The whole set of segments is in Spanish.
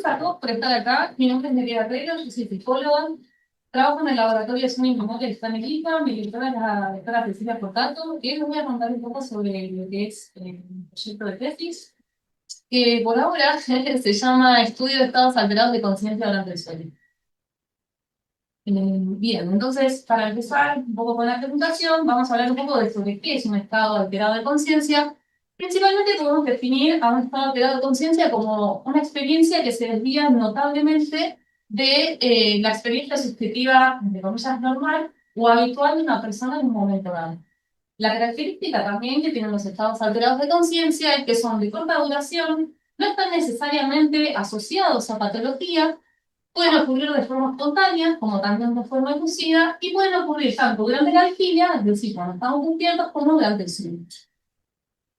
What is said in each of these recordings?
gracias a todos por estar acá. Mi nombre es Nerea Herrero, yo soy psicóloga. Trabajo en el laboratorio de sueño y memoria que está en el IPA. Mi directora es la doctora Cecilia Portato. Y hoy les voy a contar un poco sobre lo que es mi proyecto de tesis, que por ahora se llama Estudio de estados alterados de conciencia durante el sueño. Bien, entonces, para empezar un poco con la presentación, vamos a hablar un poco de sobre qué es un estado alterado de conciencia. Principalmente podemos definir a un estado alterado de conciencia como una experiencia que se desvía notablemente de la experiencia subjetiva, de comillas, normal o habitual de una persona en un momento dado. La característica también que tienen los estados alterados de conciencia es que son de corta duración, no están necesariamente asociados a patología. Pueden ocurrir de forma espontánea, como también de forma inducida, y pueden ocurrir tanto durante la vigilia, es decir, cuando estamos despiertos, como durante el sueño.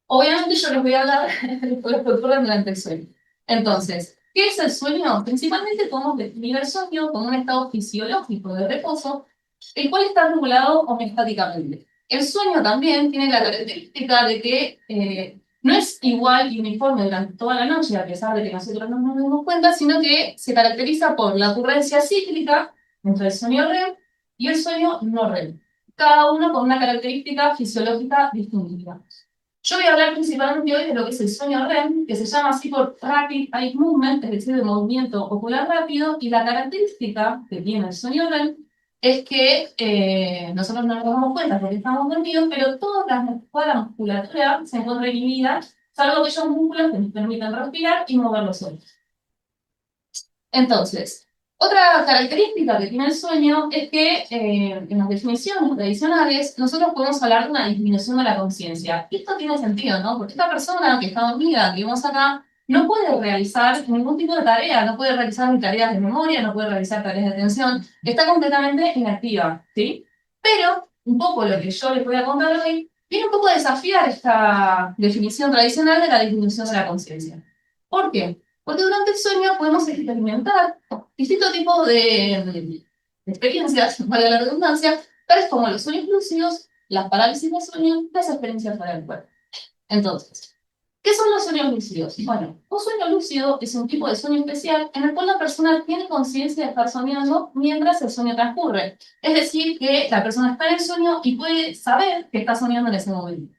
Obviamente yo les voy a hablar de lo que ocurre durante el sueño. Entonces, ¿qué es el sueño? Principalmente podemos definir el sueño como un estado fisiológico de reposo, el cual está regulado homeostáticamente. El sueño también tiene la característica de que no es igual y uniforme durante toda la noche, a pesar de que nosotros no nos damos cuenta, sino que se caracteriza por la ocurrencia cíclica entre el sueño REM y el sueño no REM, cada uno con una característica fisiológica distintiva. Yo voy a hablar principalmente hoy de lo que es el sueño REM, que se llama así por Rapid Eye Movement, es decir, de movimiento ocular rápido, y la característica que tiene el sueño REM es que nosotros no nos damos cuenta porque estamos dormidos, pero toda la musculatura se encuentra inhibida, salvo aquellos músculos que nos permiten respirar y mover los ojos. Entonces, otra característica que tiene el sueño es que en las definiciones tradicionales nosotros podemos hablar de una disminución de la conciencia. Y esto tiene sentido, ¿no? Porque esta persona que está dormida, que vemos acá, no puede realizar ningún tipo de tarea, no puede realizar ni tareas de memoria, no puede realizar tareas de atención, está completamente inactiva, ¿sí? Pero, un poco lo que yo les voy a contar hoy, viene un poco a desafiar esta definición tradicional de la disminución de la conciencia. ¿Por qué? Porque durante el sueño podemos experimentar distintos tipos de experiencias, valga la redundancia, tales como los sueños lúcidos, las parálisis de sueño, las experiencias para el cuerpo. Entonces, ¿qué son los sueños lúcidos? Bueno, un sueño lúcido es un tipo de sueño especial en el cual la persona tiene conciencia de estar soñando mientras el sueño transcurre. Es decir, que la persona está en el sueño y puede saber que está soñando en ese momento.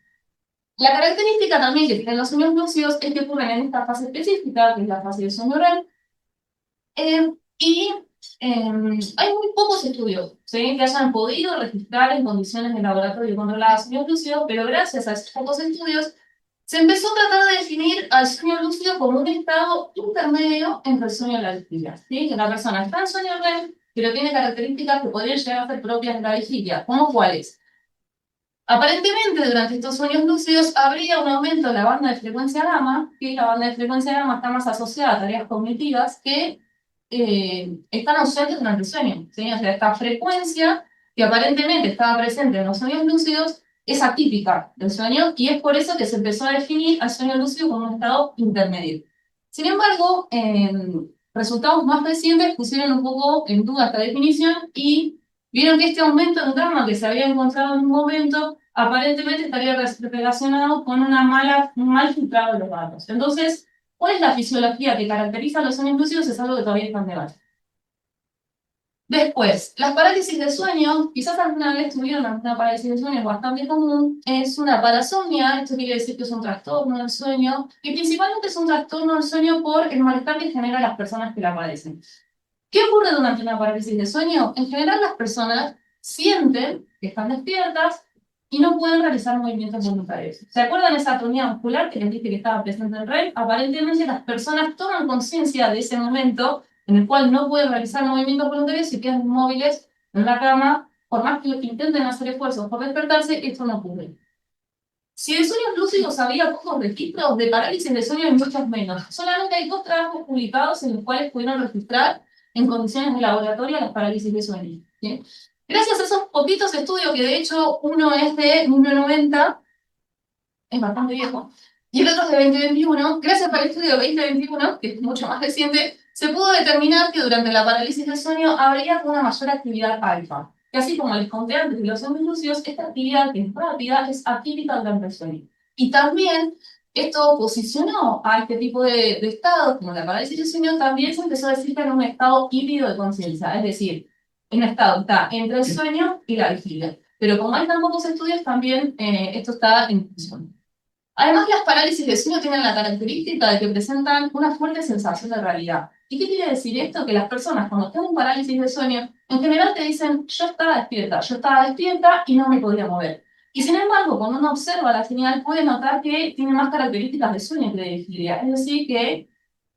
La característica también que tienen los sueños lúcidos es que ocurren en esta fase específica, que es la fase del sueño REM, y hay muy pocos estudios, ¿sí?, que hayan podido registrar en condiciones de laboratorio controladas sueños lúcidos, pero gracias a esos pocos estudios se empezó a tratar de definir al sueño lúcido como un estado intermedio entre el sueño y la vigilia, ¿sí? Que la persona está en sueño REM, pero tiene características que podrían llegar a ser propias de la vigilia, ¿como cuáles? Aparentemente, durante estos sueños lúcidos habría un aumento de la banda de frecuencia gamma, que la banda de frecuencia gamma está más asociada a tareas cognitivas que están ausentes durante el sueño, ¿sí? O sea, esta frecuencia que aparentemente estaba presente en los sueños lúcidos es atípica del sueño y es por eso que se empezó a definir al sueño lúcido como un estado intermedio. Sin embargo, resultados más recientes pusieron un poco en duda esta definición y vieron que este aumento en gamma que se había encontrado en un momento aparentemente estaría relacionado con un mal filtrado de los datos. Entonces, ¿cuál es la fisiología que caracteriza a los sueños lúcidos? Es algo que todavía está en debate. Después, las parálisis de sueño, quizás alguna vez tuvieron alguna parálisis de sueño, es bastante común, es una parasomnia, esto quiere decir que es un trastorno del sueño, y principalmente es un trastorno del sueño por el malestar que genera a las personas que la padecen. ¿Qué ocurre durante una parálisis de sueño? En general las personas sienten que están despiertas y no pueden realizar movimientos voluntarios. ¿Se acuerdan esa atonía muscular que les dije que estaba presente en REM? Aparentemente las personas toman conciencia de ese momento en el cual no pueden realizar movimientos voluntarios y quedan inmóviles en la cama, por más que intenten hacer esfuerzos por despertarse, esto no ocurre. Si de sueños lúcidos había pocos registros, de parálisis de sueño hay muchos menos. Solamente hay 2 trabajos publicados en los cuales pudieron registrar en condiciones de laboratorio las parálisis de sueño, ¿sí? Gracias a esos poquitos estudios, que de hecho uno es de 1990, es bastante viejo, y el otro es de 2021, gracias al estudio de 2021, que es mucho más reciente, se pudo determinar que durante la parálisis del sueño habría una mayor actividad alfa. Que así como les conté antes de los sueños lúcidos, esta actividad que es rápida es atípica durante el sueño. Y también Esto posicionó a este tipo de estados, como la parálisis de sueño, también se empezó a decir que era un estado híbrido de conciencia, es decir, un estado que está entre el sueño y la vigilia. Pero como hay tan pocos estudios, también esto está en discusión. Además, las parálisis de sueño tienen la característica de que presentan una fuerte sensación de realidad. ¿Y qué quiere decir esto? Que las personas cuando están en parálisis de sueño, en general te dicen, yo estaba despierta y no me podía mover. Y sin embargo, cuando uno observa la señal, puede notar que tiene más características de sueño que de vigilia. Es decir, que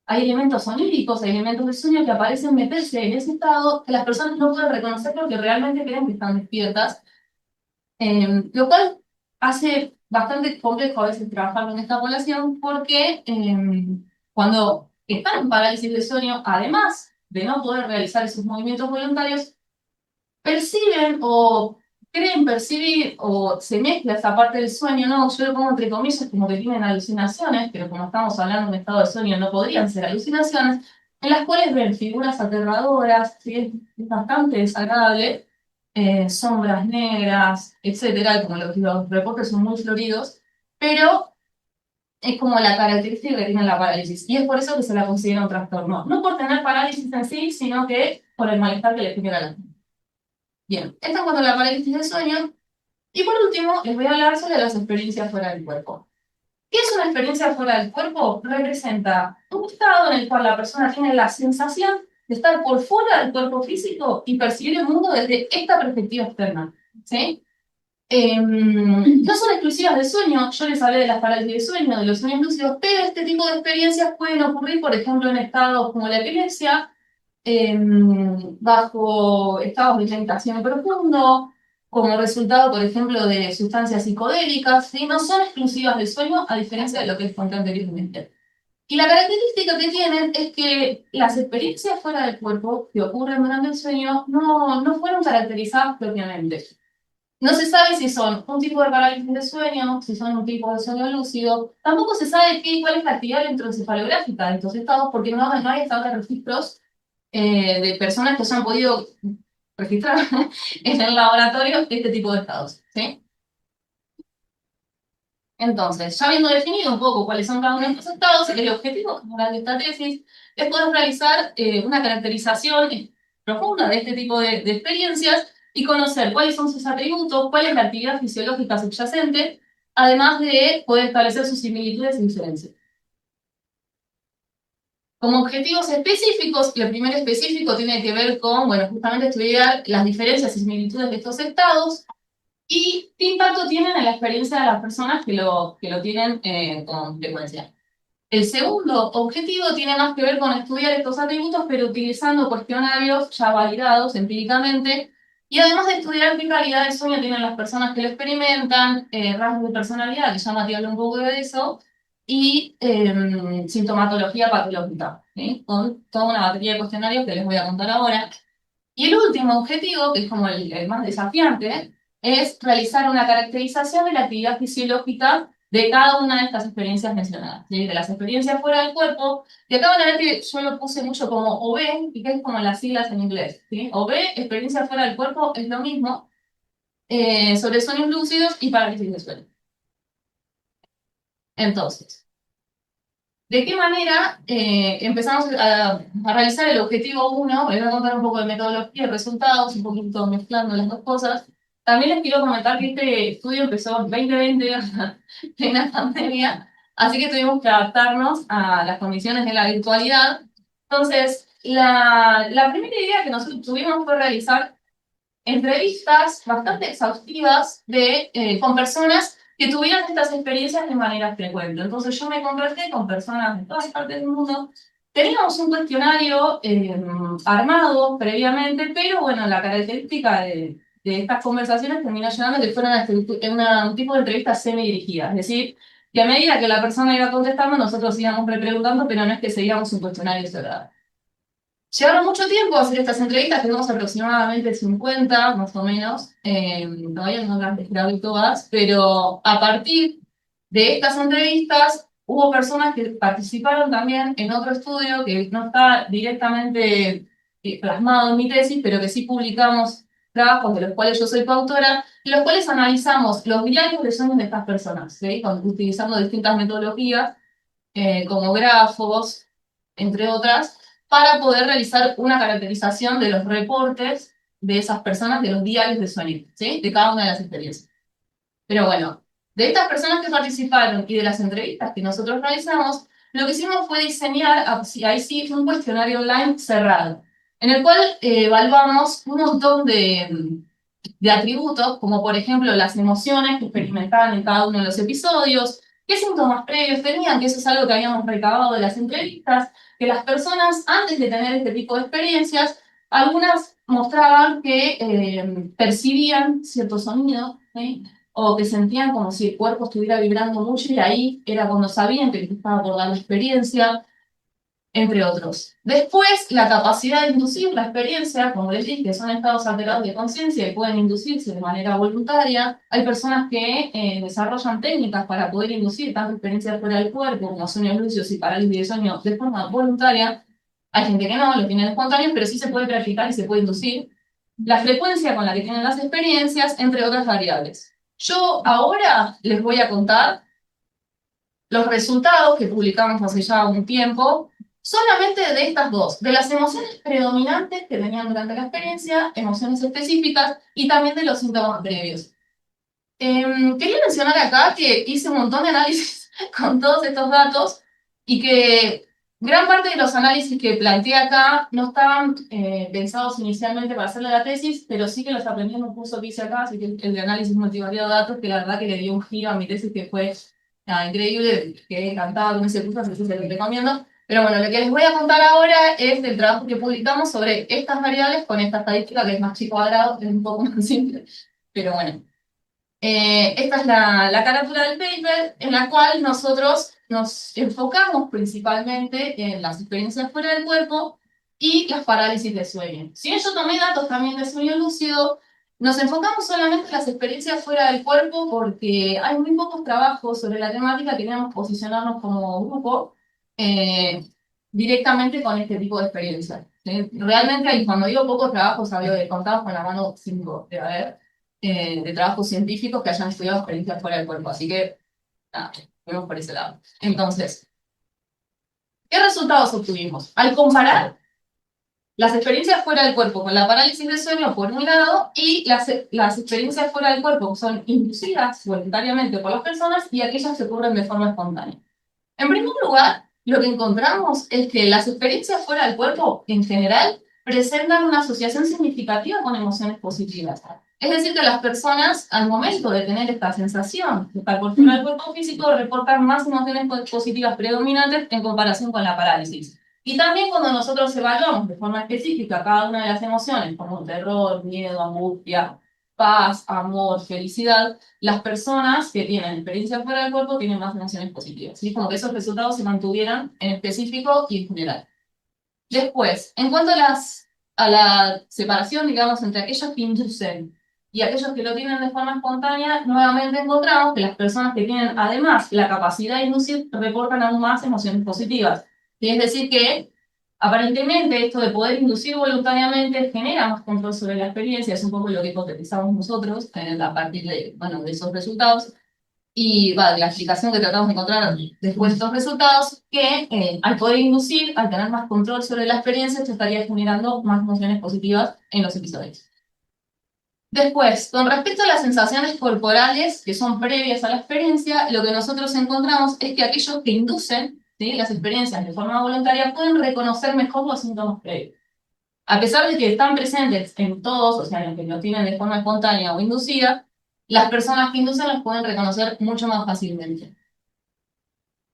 hay elementos oníricos, hay elementos de sueño que aparecen meterse en ese estado que las personas no pueden reconocer porque realmente creen que están despiertas, lo cual hace bastante complejo a veces trabajar con esta población porque cuando están en parálisis de sueño, además de no poder realizar esos movimientos voluntarios, perciben o creen percibir o se mezcla esa parte del sueño, ¿no? Yo lo pongo entre comillas como que tienen alucinaciones, pero como estamos hablando de un estado de sueño, no podrían ser alucinaciones, en las cuales ven figuras aterradoras, ¿sí? Es bastante desagradable, sombras negras, etcétera, como los reportes son muy floridos, pero es como la característica que tiene la parálisis, y es por eso que se la considera un trastorno, no por tener parálisis en sí, sino que por el malestar que le genera a la gente. Bien, esto es cuanto a la parálisis del sueño. Y por último, les voy a hablar sobre las experiencias fuera del cuerpo. ¿Qué es una experiencia fuera del cuerpo? Representa un estado en el cual la persona tiene la sensación de estar por fuera del cuerpo físico y percibir el mundo desde esta perspectiva externa. ¿Sí? No son exclusivas del sueño, yo les hablé de las parálisis de sueño, de los sueños lúcidos, pero este tipo de experiencias pueden ocurrir, por ejemplo, en estados como la epilepsia, bajo estados de meditación profundo, como resultado, por ejemplo, de sustancias psicodélicas, ¿sí? No son exclusivas del sueño, a diferencia de lo que les conté anteriormente. Y la característica que tienen es que las experiencias fuera del cuerpo que ocurren durante el sueño no fueron caracterizadas propiamente. No se sabe si son un tipo de parálisis de sueño, si son un tipo de sueño lúcido. Tampoco se sabe cuál es la actividad electroencefalográfica de estos estados, porque no hay estados de registros de personas que se han podido registrar en el laboratorio este tipo de estados. ¿Sí? Entonces, ya habiendo definido un poco cuáles son cada uno de estos estados, el objetivo general de esta tesis es poder realizar una caracterización profunda de este tipo de experiencias y conocer cuáles son sus atributos, cuál es la actividad fisiológica subyacente, además de poder establecer sus similitudes y diferencias. Como objetivos específicos, el primer específico tiene que ver con, bueno, justamente estudiar las diferencias y similitudes de estos estados y qué impacto tienen en la experiencia de las personas que lo tienen con frecuencia. El segundo objetivo tiene más que ver con estudiar estos atributos, pero utilizando cuestionarios ya validados empíricamente, y además de estudiar qué calidad de sueño tienen las personas que lo experimentan, rasgos de personalidad, que ya Mati habló un poco de eso, y sintomatología patológica, ¿sí? Con toda una batería de cuestionarios que les voy a contar ahora. Y el último objetivo, que es como el más desafiante, es realizar una caracterización de la actividad fisiológica de cada una de estas experiencias mencionadas, ¿sí? De las experiencias fuera del cuerpo, y acá van a ver que yo lo puse mucho como OB, y que es como las siglas en inglés, ¿sí? OB, experiencia fuera del cuerpo, es lo mismo, sobre sueños lúcidos y parálisis de sueño. Entonces, ¿de qué manera empezamos a realizar el objetivo 1? Les voy a contar un poco de metodología y resultados, un poquito mezclando las dos cosas. También les quiero comentar que este estudio empezó en 2020, en la pandemia, así que tuvimos que adaptarnos a las condiciones de la virtualidad. Entonces, la primera idea que nosotros tuvimos fue realizar entrevistas bastante exhaustivas con personas que tuvieran estas experiencias de manera frecuente. Entonces yo me contacté con personas de todas partes del mundo. Teníamos un cuestionario armado previamente, pero bueno, la característica de estas conversaciones terminó llevando que fueran un tipo de entrevista semi-dirigida. Es decir, que a medida que la persona iba contestando, nosotros íbamos repreguntando, pero no es que seguíamos un cuestionario cerrado. Llevaron mucho tiempo hacer estas entrevistas, tenemos aproximadamente 50, más o menos. Todavía no las grabé todas, pero a partir de estas entrevistas hubo personas que participaron también en otro estudio que no está directamente plasmado en mi tesis, pero que sí publicamos trabajos de los cuales yo soy coautora, en los cuales analizamos los diarios de sueños de estas personas, ¿sí? Utilizando distintas metodologías, como grafos, entre otras, para poder realizar una caracterización de los reportes de esas personas, de los diarios de sueño, ¿sí? De cada una de las experiencias. Pero bueno, de estas personas que participaron y de las entrevistas que nosotros realizamos, lo que hicimos fue diseñar, ahí sí, un cuestionario online cerrado, en el cual evaluamos un montón de atributos, como por ejemplo las emociones que experimentaban en cada uno de los episodios, qué síntomas previos tenían, que eso es algo que habíamos recabado de las entrevistas, que las personas antes de tener este tipo de experiencias, algunas mostraban que percibían cierto sonido, ¿sí? O que sentían como si el cuerpo estuviera vibrando mucho y ahí era cuando sabían que les estaba por dar la experiencia, entre otros. Después, la capacidad de inducir la experiencia, como les dije, son estados alterados de conciencia y pueden inducirse de manera voluntaria. Hay personas que desarrollan técnicas para poder inducir tanto experiencias fuera del cuerpo como sueños lúcidos y parálisis de sueño de forma voluntaria. Hay gente que no, lo tienen espontáneos, pero sí se puede practicar y se puede inducir. La frecuencia con la que tienen las experiencias, entre otras variables. Yo ahora les voy a contar los resultados que publicamos hace ya un tiempo, solamente de estas dos, de las emociones predominantes que tenían durante la experiencia, emociones específicas, y también de los síntomas previos. Quería mencionar acá que hice un montón de análisis con todos estos datos y que gran parte de los análisis que planteé acá no estaban pensados inicialmente para hacerle la tesis, pero sí que los aprendí en un curso que hice acá, así que el de análisis multivariado de datos, que la verdad que le dio un giro a mi tesis que fue increíble, quedé encantada con ese curso, así que se lo recomiendo. Pero bueno, lo que les voy a contar ahora es del trabajo que publicamos sobre estas variables con esta estadística que es más chico cuadrado, es un poco más simple, pero bueno. Esta es la carátula del paper, en la cual nosotros nos enfocamos principalmente en las experiencias fuera del cuerpo y las parálisis de sueño. Si bien yo tomé datos también de sueño lúcido, nos enfocamos solamente en las experiencias fuera del cuerpo porque hay muy pocos trabajos sobre la temática que queríamos posicionarnos como grupo eh, directamente con este tipo de experiencias. ¿Sí? Realmente, cuando digo pocos trabajos, hablo de contados con la mano 5 de haber de trabajos científicos que hayan estudiado experiencias fuera del cuerpo. Así que, nada, fuimos por ese lado. Entonces, ¿qué resultados obtuvimos? Al comparar las experiencias fuera del cuerpo con la parálisis del sueño por un lado y las experiencias fuera del cuerpo son inducidas voluntariamente por las personas y aquellas que ocurren de forma espontánea. En primer lugar, lo que encontramos es que las experiencias fuera del cuerpo, en general, presentan una asociación significativa con emociones positivas. Es decir, que las personas, al momento de tener esta sensación de estar por fuera del cuerpo físico, reportan más emociones positivas predominantes en comparación con la parálisis. Y también cuando nosotros evaluamos de forma específica cada una de las emociones, como terror, miedo, angustia, paz, amor, felicidad, las personas que tienen experiencia fuera del cuerpo tienen más emociones positivas. ¿Sí? Como que esos resultados se mantuvieran en específico y en general. Después, en cuanto a la separación, digamos, entre aquellos que inducen y aquellos que lo tienen de forma espontánea, nuevamente encontramos que las personas que tienen además la capacidad de inducir reportan aún más emociones positivas. Y es decir que aparentemente esto de poder inducir voluntariamente genera más control sobre la experiencia, es un poco lo que hipotetizamos nosotros a partir de, bueno, de esos resultados. Y va, de la explicación que tratamos de encontrar después de estos resultados, que al poder inducir, al tener más control sobre la experiencia, esto estaría generando más emociones positivas en los episodios. Después, con respecto a las sensaciones corporales que son previas a la experiencia, lo que nosotros encontramos es que aquellos que inducen, ¿sí?, las experiencias de forma voluntaria pueden reconocer mejor los síntomas previos. A pesar de que están presentes en todos, o sea, en los que lo tienen de forma espontánea o inducida, las personas que inducen los pueden reconocer mucho más fácilmente.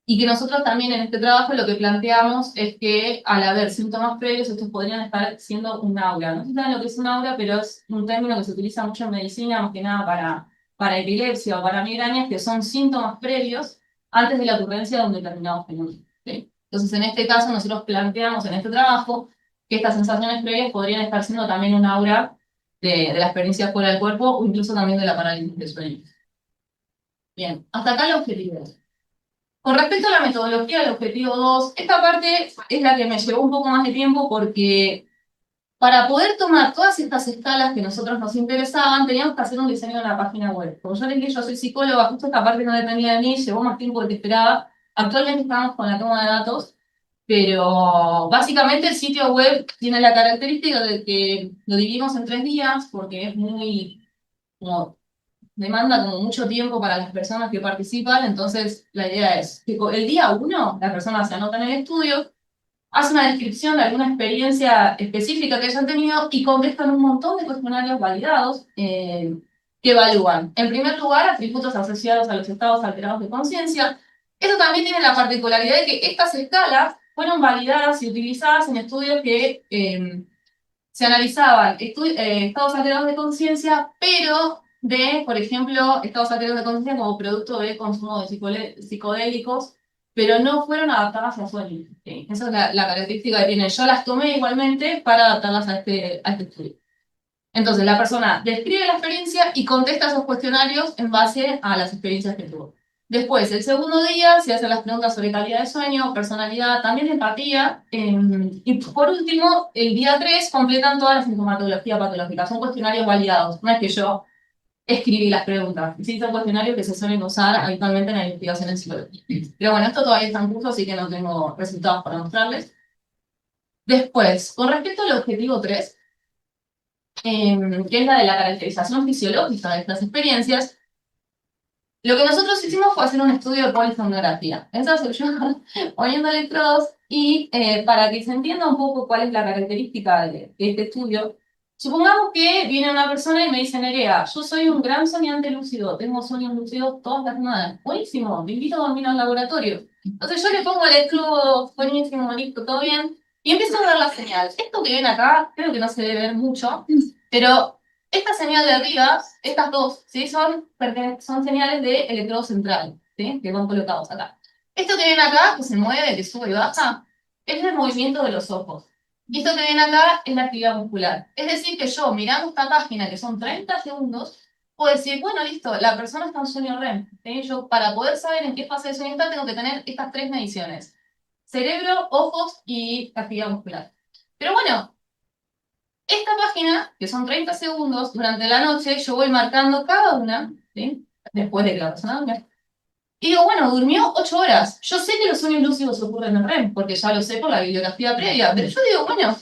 Y que nosotros también en este trabajo lo que planteamos es que al haber síntomas previos, estos podrían estar siendo un aura. No sé si saben lo que es un aura, pero es un término que se utiliza mucho en medicina, más que nada para epilepsia o para migrañas, que son síntomas previos antes de la ocurrencia de un determinado fenómeno. ¿Sí? Entonces, en este caso, nosotros planteamos en este trabajo que estas sensaciones previas podrían estar siendo también un aura de la experiencia fuera del cuerpo o incluso también de la parálisis de sueño. Bien, hasta acá la objetividad. Con respecto a la metodología del objetivo 2, esta parte es la que me llevó un poco más de tiempo porque Para poder tomar todas estas escalas que a nosotros nos interesaban, teníamos que hacer un diseño de una página web. Como yo les dije, yo soy psicóloga, justo esta parte no dependía de mí, llevó más tiempo de que esperaba. Actualmente estamos con la toma de datos, pero básicamente el sitio web tiene la característica de que lo dividimos en 3 días, porque es muy, como, demanda como mucho tiempo para las personas que participan. Entonces la idea es que el día 1 la persona se anota en el estudio, hace una descripción de alguna experiencia específica que hayan tenido y contestan un montón de cuestionarios validados que evalúan, en primer lugar, atributos asociados a los estados alterados de conciencia. Esto también tiene la particularidad de que estas escalas fueron validadas y utilizadas en estudios que se analizaban estados alterados de conciencia, pero de, por ejemplo, estados alterados de conciencia como producto de consumo de psicodélicos, pero no fueron adaptadas a sueños. ¿Sí? Esa es la característica que tienen. Yo las tomé igualmente para adaptarlas a este estudio. Entonces, la persona describe la experiencia y contesta esos cuestionarios en base a las experiencias que tuvo. Después, el segundo día, se hacen las preguntas sobre calidad de sueño, personalidad, también empatía. Y por último, el día 3 completan toda la sintomatología patológica. Son cuestionarios validados. No es que yo escribí las preguntas. Sí, son cuestionarios que se suelen usar habitualmente en la investigación en psicología. Pero bueno, esto todavía está en curso, así que no tengo resultados para mostrarles. Después, con respecto al objetivo 3, que es la de la caracterización fisiológica de estas experiencias, lo que nosotros hicimos fue hacer un estudio de polisomnografía. Entonces yo poniendo electrodos y para que se entienda un poco cuál es la característica de este estudio, supongamos que viene una persona y me dice, Nerea, yo soy un gran soñante lúcido, tengo sueños lúcidos todas las semanas. Buenísimo, me invito a dormir al laboratorio. Entonces yo le pongo electrodos, buenísimo, listo, todo bien, y empiezo a ver la señal. Esto que ven acá, creo que no se debe ver mucho, pero esta señal de arriba, estas dos, ¿sí? Son señales de electrodo central, ¿sí? Que van colocados acá. Esto que ven acá, que se mueve, que sube y baja, es el movimiento de los ojos. Y esto que ven acá es la actividad muscular. Es decir, que yo, mirando esta página, que son 30 segundos, puedo decir, bueno, listo, la persona está en sueño REM. ¿Sí? Yo, para poder saber en qué fase de sueño está, tengo que tener estas 3 mediciones. Cerebro, ojos y actividad muscular. Pero bueno, esta página, que son 30 segundos, durante la noche yo voy marcando cada una, ¿sí? Después de que la persona duerme. Y digo, bueno, durmió 8 horas. Yo sé que los sueños lúcidos ocurren en REM, porque ya lo sé por la bibliografía previa. Pero yo digo, bueno,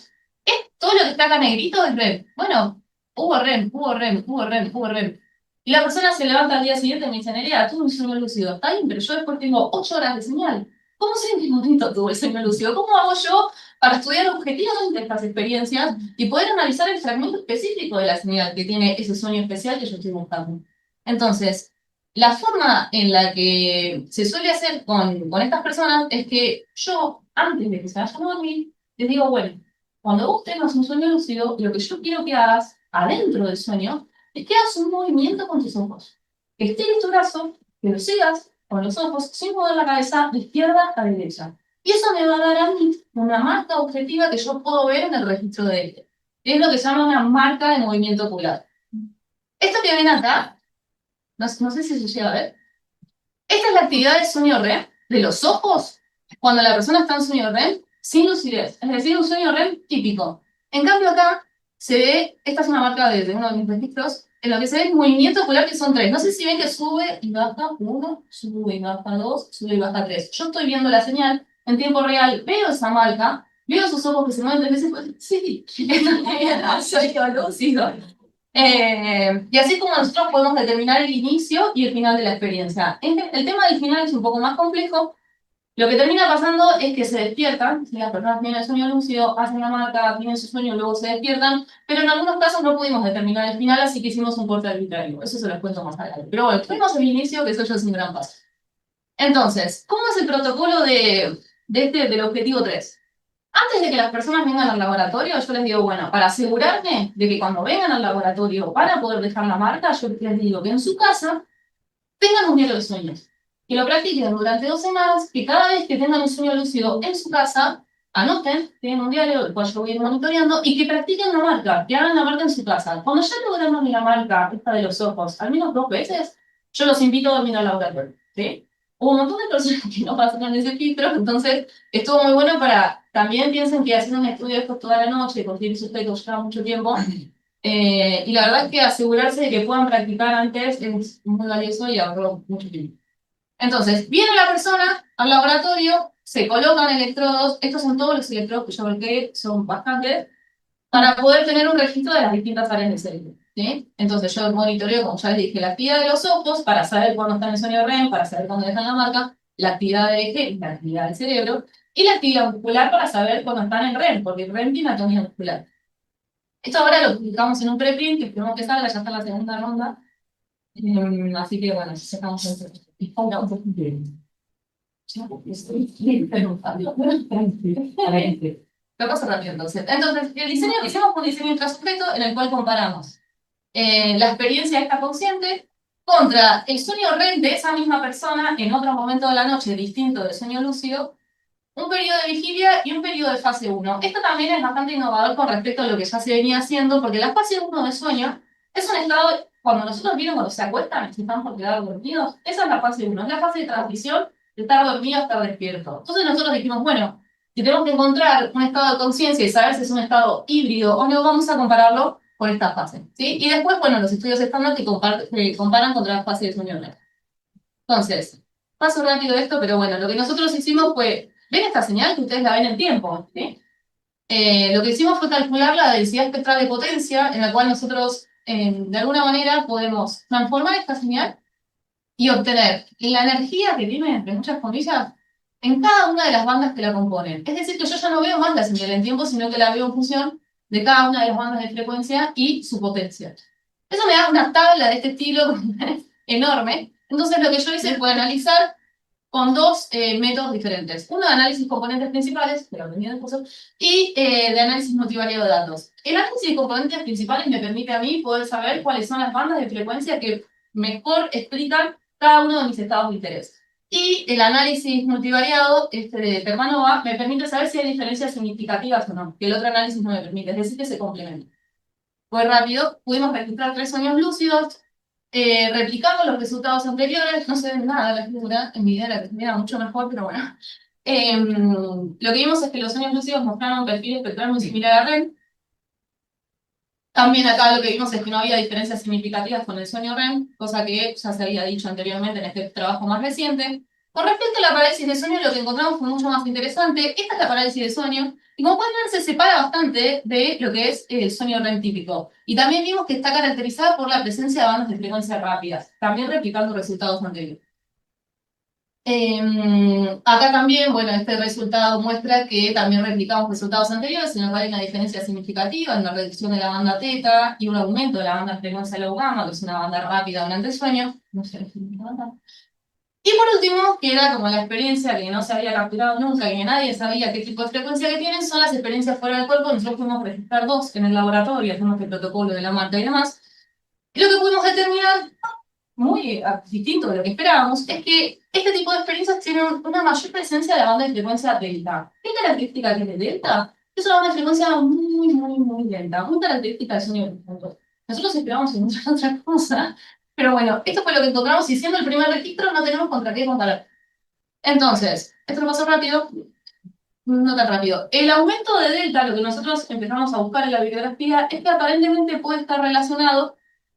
es todo lo que está acá negrito es REM. Bueno, hubo REM, hubo REM, hubo REM, hubo REM. Y la persona se levanta al día siguiente y me dice, Nerea, tuve un sueño lúcido. Está bien, pero yo después tengo 8 horas de señal. ¿Cómo sé en qué momento tuve el sueño lúcido? ¿Cómo hago yo para estudiar objetivamente estas experiencias y poder analizar el fragmento específico de la señal que tiene ese sueño especial que yo estoy buscando? Entonces, la forma en la que se suele hacer con estas personas es que yo, antes de que se vayan a dormir, les digo, bueno, cuando vos tengas un sueño lúcido, lo que yo quiero que hagas adentro del sueño es que hagas un movimiento con tus ojos. Que estires tu brazo, que lo sigas con los ojos sin mover la cabeza de izquierda a derecha. Y eso me va a dar a mí una marca objetiva que yo puedo ver en el registro de él. Es lo que se llama una marca de movimiento ocular. Esto que ven acá, no sé si se llega a ver. Esta es la actividad del sueño REM, de los ojos, cuando la persona está en sueño REM, sin lucidez. Es decir, un sueño REM típico. En cambio acá se ve, esta es una marca de uno de mis registros, en lo que se ve el movimiento ocular que son 3. No sé si ven que sube y baja 1, sube y baja 2, sube y baja 3. Yo estoy viendo la señal en tiempo real, veo esa marca, veo sus ojos que se mueven 3 veces, pues, sí, soy yo lúcido. Y así como nosotros podemos determinar el inicio y el final de la experiencia. El tema del final es un poco más complejo. Lo que termina pasando es que se despiertan, si las personas tienen el sueño lúcido, hacen la marca, tienen su sueño, luego se despiertan, pero en algunos casos no pudimos determinar el final, así que hicimos un corte arbitrario. Eso se los cuento más adelante. Pero bueno, tuvimos el inicio, que eso ya es un gran paso. Entonces, ¿cómo es el protocolo del objetivo 3? Antes de que las personas vengan al laboratorio, yo les digo, bueno, para asegurarme de que cuando vengan al laboratorio para poder dejar la marca, yo les digo que en su casa tengan un diario de sueños. Que lo practiquen durante 2 semanas, que cada vez que tengan un sueño lúcido en su casa, anoten, tienen un diario, el cual yo voy a ir monitoreando, y que practiquen la marca, que hagan la marca en su casa. Cuando ya logramos la marca, esta de los ojos, al menos 2 veces, yo los invito a dormir al laboratorio, ¿sí? hubo un montón de personas que no pasaron ese filtro, entonces estuvo muy bueno para, también piensen que haciendo un estudio de esto toda la noche, con tiene suspectos lleva mucho tiempo, y la verdad es que asegurarse de que puedan practicar antes es muy valioso y ahorró mucho tiempo. Entonces, viene la persona al laboratorio, se colocan electrodos, estos son todos los electrodos que yo volqué, son bastantes, para poder tener un registro de las distintas áreas del cerebro. ¿Sí? Entonces yo monitoreo, como ya les dije, la actividad de los ojos para saber cuándo están en sueño REM, para saber cuándo dejan la marca, la actividad de eje, la actividad del cerebro, y la actividad muscular para saber cuándo están en REM, porque el REM tiene anatomía muscular. Esto ahora lo publicamos en un preprint, que esperemos que salga, ya está en la segunda ronda. Así que bueno, ya estamos en lo paso rápido entonces. Entonces, el diseño que hicimos fue un diseño intrasujeto en el cual comparamos la experiencia esta consciente contra el sueño REM de esa misma persona en otro momento de la noche distinto del sueño lúcido, un periodo de vigilia y un periodo de fase uno. Esto también es bastante innovador con respecto a lo que ya se venía haciendo, porque la fase uno de sueño es un estado, cuando nosotros vieron cuando se acuestan, si están por quedar dormidos, esa es la fase uno, es la fase de transición de estar dormido a estar despierto. Entonces nosotros dijimos, bueno, si tenemos que encontrar un estado de conciencia y saber si es un estado híbrido o no, vamos a compararlo con esta fase, ¿sí? Y después, bueno, los estudios estándar que comparan contra la fase de sueño REM. Entonces, paso rápido esto, pero bueno, lo que nosotros hicimos fue, ¿ven esta señal que ustedes la ven en tiempo? ¿Sí? Lo que hicimos fue calcular la densidad espectral de potencia, en la cual nosotros, de alguna manera, podemos transformar esta señal y obtener la energía que tiene, entre muchas comillas, en cada una de las bandas que la componen. Es decir, que yo ya no veo más la señal en tiempo, sino que la veo en función de cada una de las bandas de frecuencia y su potencia. Eso me da una tabla de este estilo enorme. Entonces, lo que yo hice fue analizar con dos métodos diferentes. Uno de análisis componentes principales, pero venía después, y de análisis multivariado de datos. El análisis de componentes principales me permite a mí poder saber cuáles son las bandas de frecuencia que mejor explican cada uno de mis estados de interés. Y el análisis multivariado, este de Termanova, me permite saber si hay diferencias significativas o no, que el otro análisis no me permite, es decir, que se complementan. Fue rápido, pudimos registrar 3 sueños lúcidos, replicando los resultados anteriores, no se ve nada la figura, en mi idea la figura era mucho mejor, pero bueno. Lo que vimos es que los sueños lúcidos mostraron un perfil espectral muy similar a REM. También acá lo que vimos es que no había diferencias significativas con el sueño REM, cosa que ya se había dicho anteriormente en este trabajo más reciente. Con respecto a la parálisis de sueño, lo que encontramos fue mucho más interesante. Esta es la parálisis de sueño, y como pueden ver, se separa bastante de lo que es el sueño REM típico. Y también vimos que está caracterizada por la presencia de bandas de frecuencia rápidas, también replicando resultados anteriores. Acá también, bueno, este resultado muestra que también replicamos resultados anteriores, en los cuales hay una diferencia significativa en la reducción de la banda teta y un aumento de la banda de frecuencia low gamma, que es una banda rápida durante el sueño. No sé, y por último, que era como la experiencia que no se había capturado nunca y que nadie sabía qué tipo de frecuencia que tienen, son las experiencias fuera del cuerpo. Nosotros fuimos a registrar dos en el laboratorio, hacemos el protocolo de la marca y demás. Y lo que pudimos determinar, muy distinto de lo que esperábamos, es que este tipo de experiencias tienen una mayor presencia de la banda de frecuencia delta. ¿Qué característica tiene delta? Es una banda de frecuencia muy lenta, muy característica del sueño profundo. Nosotros esperábamos encontrar otra cosa, pero bueno, esto fue lo que encontramos y siendo el primer registro no tenemos contra qué comparar. Entonces, esto lo paso rápido, no tan rápido. El aumento de delta, lo que nosotros empezamos a buscar en la bibliografía, es que aparentemente puede estar relacionado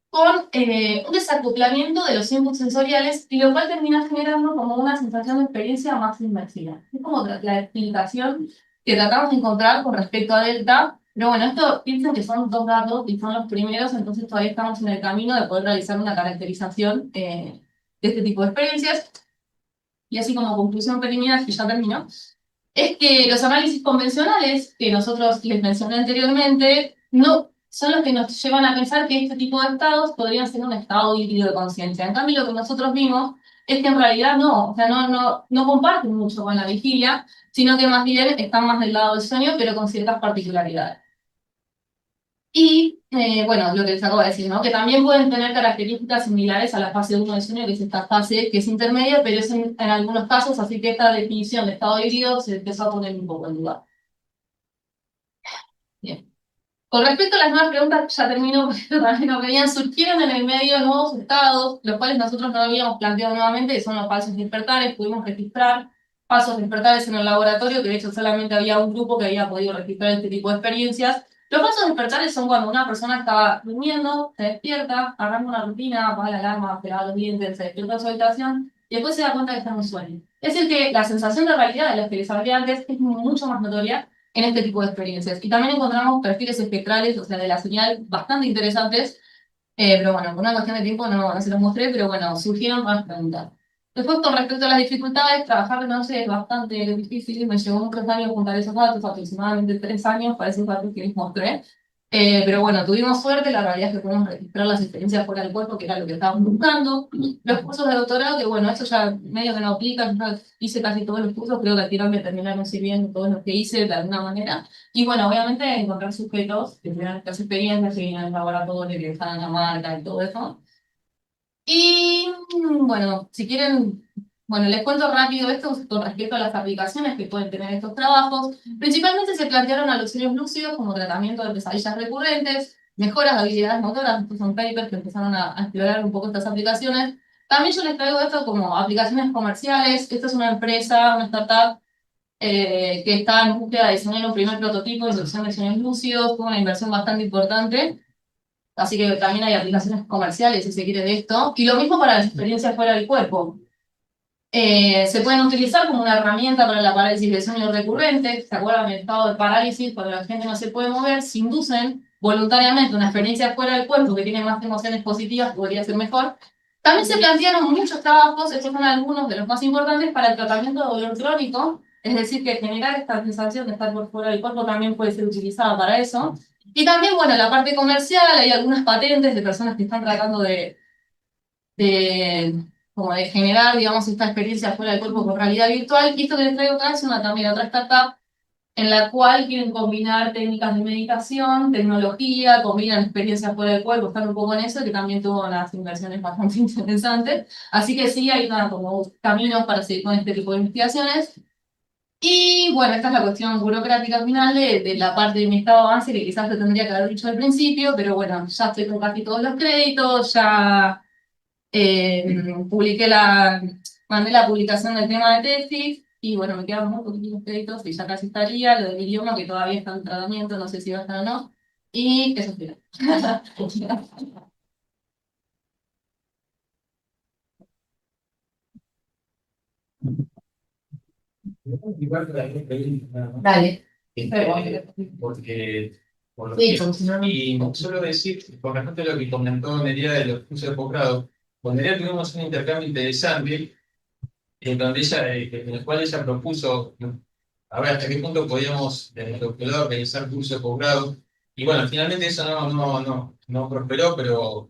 con un desacoplamiento de los inputs sensoriales, y lo cual termina generando como una sensación de experiencia más inmersiva. Es como la explicación que tratamos de encontrar con respecto a delta, pero bueno, esto piensen que son dos datos y son los primeros, entonces todavía estamos en el camino de poder realizar una caracterización de este tipo de experiencias. Y así como conclusión preliminar, que ya terminó, es que los análisis convencionales que nosotros les mencioné anteriormente no son los que nos llevan a pensar que este tipo de estados podrían ser un estado híbrido de conciencia. En cambio, lo que nosotros vimos es que en realidad no, o sea, no comparten mucho con la vigilia, sino que más bien están más del lado del sueño, pero con ciertas particularidades. Y, bueno, lo que les acabo de decir, ¿no? Que también pueden tener características similares a la fase uno del sueño, que es esta fase que es intermedia, pero es en algunos casos, así que esta definición de estado híbrido se empezó a poner un poco en duda. Bien. Con respecto a las nuevas preguntas, ya termino, porque esto también lo veían, surgieron en el medio nuevos estados, los cuales nosotros no habíamos planteado nuevamente, que son los falsos despertares. Pudimos registrar falsos despertares en el laboratorio, que de hecho solamente había un grupo que había podido registrar este tipo de experiencias. Los falsos despertares son cuando una persona estaba durmiendo, se despierta, arranca una rutina, apaga la alarma, se lava los dientes, se despierta en su habitación, y después se da cuenta que está en un sueño. Es decir, que la sensación de realidad de las que les hablé antes es mucho más notoria en este tipo de experiencias. Y también encontramos perfiles espectrales, o sea, de la señal bastante interesantes, pero bueno, por una cuestión de tiempo no se los mostré, pero bueno, surgieron más preguntas. Después, con respecto a las dificultades, trabajar de noche es bastante difícil, me llevó muchos años juntar esos datos, aproximadamente 3 años para esos datos que les mostré. Pero bueno, tuvimos suerte, la realidad es que pudimos registrar las experiencias fuera del cuerpo, que era lo que estábamos buscando. Los cursos de doctorado, que bueno, eso ya medio que no aplica, yo ya hice casi todos los cursos, creo que al final me terminaron sirviendo todos los que hice de alguna manera. Y bueno, obviamente encontrar sujetos que tengan estas experiencias, que vienen al laboratorio, que están en la marca y todo eso. Y bueno, si quieren, bueno, les cuento rápido esto con respecto a las aplicaciones que pueden tener estos trabajos. Principalmente se plantearon a los sueños lúcidos como tratamiento de pesadillas recurrentes, mejoras de habilidades motoras. Estos son papers que empezaron a explorar un poco estas aplicaciones. También yo les traigo esto como aplicaciones comerciales. Esta es una empresa, una startup que está en búsqueda de diseñar un primer prototipo de solución de sueños lúcidos, con una inversión bastante importante. Así que también hay aplicaciones comerciales, si se quiere, de esto. Y lo mismo para las experiencias fuera del cuerpo. Se pueden utilizar como una herramienta para la parálisis de sueño recurrente. ¿Se acuerdan del estado de parálisis? Cuando la gente no se puede mover, se inducen voluntariamente una experiencia fuera del cuerpo que tiene más emociones positivas, podría ser mejor. También se plantearon muchos trabajos, estos son algunos de los más importantes, para el tratamiento de dolor crónico. Es decir, que generar esta sensación de estar por fuera del cuerpo también puede ser utilizada para eso. Y también, bueno, la parte comercial, hay algunas patentes de personas que están tratando de, como de generar, digamos, esta experiencia fuera del cuerpo con realidad virtual. Y esto que les traigo acá es también otra startup en la cual quieren combinar técnicas de meditación, tecnología, combinan experiencias fuera del cuerpo, están un poco en eso, que también tuvo unas inversiones bastante interesantes. Así que sí, hay como caminos para seguir con este tipo de investigaciones. Y bueno, esta es la cuestión burocrática final de la parte de mi estado de avance, que quizás te tendría que haber dicho al principio, pero bueno, ya estoy con casi todos los créditos, ya publiqué mandé la publicación del tema de tesis, y bueno, me quedan muy poquitos créditos y ya casi estaría, lo del idioma que todavía está en tratamiento, no sé si va a estar o no, y eso es todo. Igual para la pregunta, ¿no? Dale. Porque por lo Sí, que como si no... y solo decir, con respecto a lo que comentó Nerea de los cursos de posgrado, con Nerea tuvimos un intercambio interesante en donde ella, en el cual ella propuso a ver hasta qué punto podíamos en el doctorado organizar cursos de posgrado. Y bueno, finalmente eso no prosperó, pero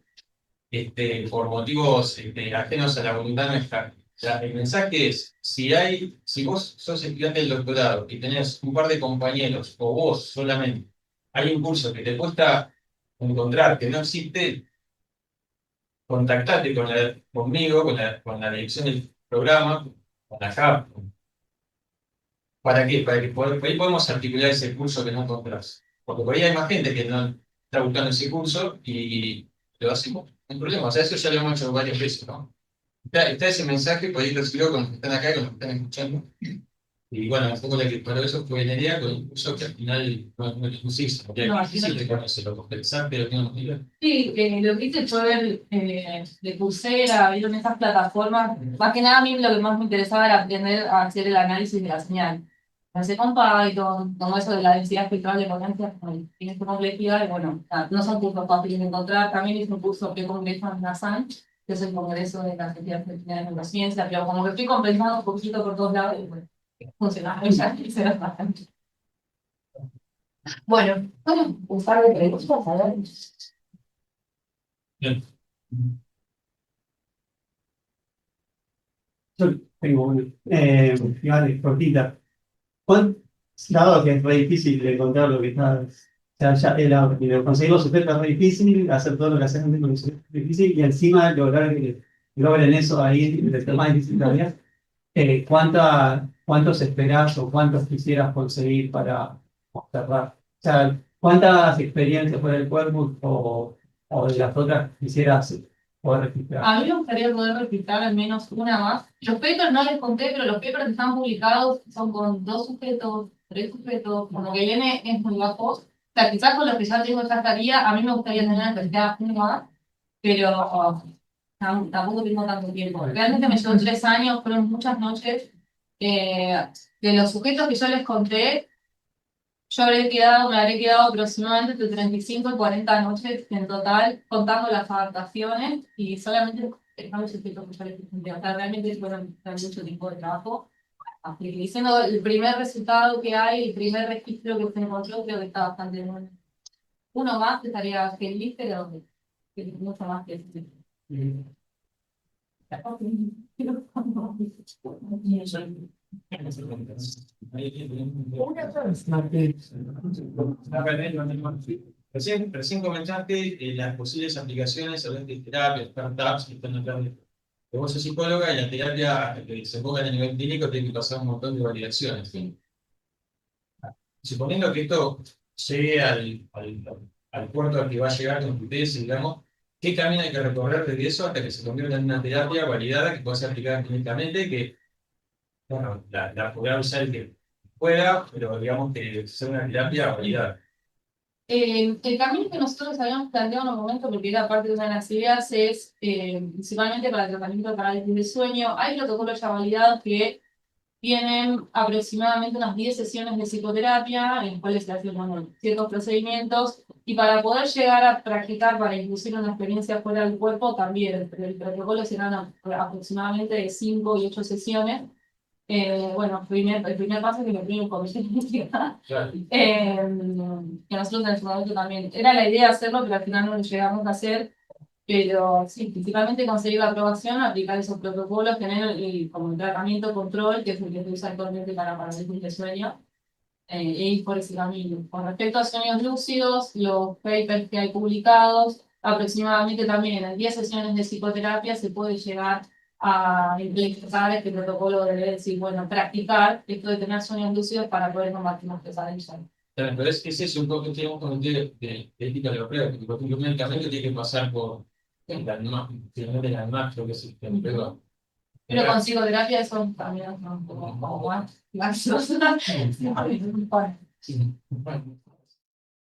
por motivos ajenos a la voluntad nuestra. O sea, el mensaje es, si vos sos estudiante del doctorado y tenés un par de compañeros, o vos solamente, hay un curso que te cuesta encontrar, que no existe, contactate conmigo, con la dirección del programa, con la JAP. ¿Para qué? Para que por ahí podemos articular ese curso que no encontrás. Porque por ahí hay más gente que no está buscando ese curso y lo hacemos. No hay problema. O sea, eso ya lo hemos hecho varias veces, ¿no? Está ese mensaje, por ahí lo escribo con los que están acá y con los que están escuchando. Y bueno, un poco la que para eso fue Nerea, con un curso que al final no es difícil, porque No, es aquí no. difícil de conocerlo, compensar, pero que no nos diga. Sí, lo que hice fue ver de Coursera, vieron esas plataformas. Más que nada, a mí lo que más me interesaba era aprender a hacer el análisis de la señal. Empecé con Python, como eso de la densidad espectral de potencias, tiene su complejidad, y bueno, no son cursos fáciles de encontrar. También hice un curso que congreso en NASAN, que es el Congreso de la Sociedad Argentina de Neurociencia, pero como que estoy compensando un poquito por todos lados, y bueno, funcionaba, ya hice bastante. Bueno, un par de preguntas, a ver. Bien. Yo tengo una. Vale, cortita. Dado que es re difícil de encontrar lo que está, o sea, y de conseguir los sujetos es re difícil, hacer todo lo que hacemos con los sujetos es difícil, y encima lograr que logren eso ahí, es más difícil todavía. ¿Cuántos esperás o cuántos quisieras conseguir para cerrar? O sea, ¿Cuántas experiencias por el cuerpo o de las otras quisieras poder registrar? A mí me gustaría poder registrar al menos una más. Los papers no les conté, pero los papers que están publicados son con 2 sujetos, 3 sujetos, como que viene es muy bajo. O sea, quizás con los que ya tengo ya estaría, a mí me gustaría tener en realidad una más, pero tampoco tengo tanto tiempo. Realmente me llevó 3 años, fueron muchas noches. De los sujetos que yo les conté, me habré quedado aproximadamente entre 35 y 40 noches en total, contando las adaptaciones y solamente dejando ese tiempo que yo les presenté. O sea, realmente fueron mucho tiempo de trabajo. Así que diciendo el primer resultado que hay, el primer registro que se encontró, creo que está bastante bueno. Uno más estaría feliz, pero mucho más que ese. Recién comentaste las posibles aplicaciones a las terapias, startups que están atrás de vos sos psicóloga y la terapia que se enfoca en el nivel clínico tiene que pasar un montón de validaciones. ¿Sí? Suponiendo que esto llegue al puerto al que va a llegar con ustedes, digamos, ¿qué camino hay que recorrer desde eso hasta que se convierta en una terapia validada que pueda ser aplicada clínicamente? Que, bueno, la podrá usar el que pueda, pero digamos que sea una terapia validada. El camino que nosotros habíamos planteado en un momento, porque era parte de una de las ideas, es principalmente para el tratamiento de parálisis del sueño. Hay protocolos ya validados que tienen aproximadamente unas 10 sesiones de psicoterapia, en las cuales se hacen ciertos procedimientos, y para poder llegar a practicar, para inducir una experiencia fuera del cuerpo, también el protocolo serán aproximadamente de 5 y 8 sesiones. Bueno, el primer paso es que me primen comisión investigada. Claro. Que nosotros en su momento también. Era la idea hacerlo, pero al final no lo llegamos a hacer. Pero sí, principalmente conseguir la aprobación, aplicar esos protocolos, tener como el tratamiento control, que es el que se usa actualmente para parálisis de sueño, e ir por ese camino. Con respecto a sueños lúcidos, los papers que hay publicados, aproximadamente también en 10 sesiones de psicoterapia se puede llegar a implementar este protocolo de decir, bueno, practicar esto de tener sueños lúcidos para poder combatir las pesadillas. Pero es un poco que tenemos de ética de la prueba, porque por ejemplo, un medicamento tiene que pasar por finalmente el ANMAT, creo que es el que me pegó. Pero con psicoterapia eso también es un poco más laxo. Sí. Bueno,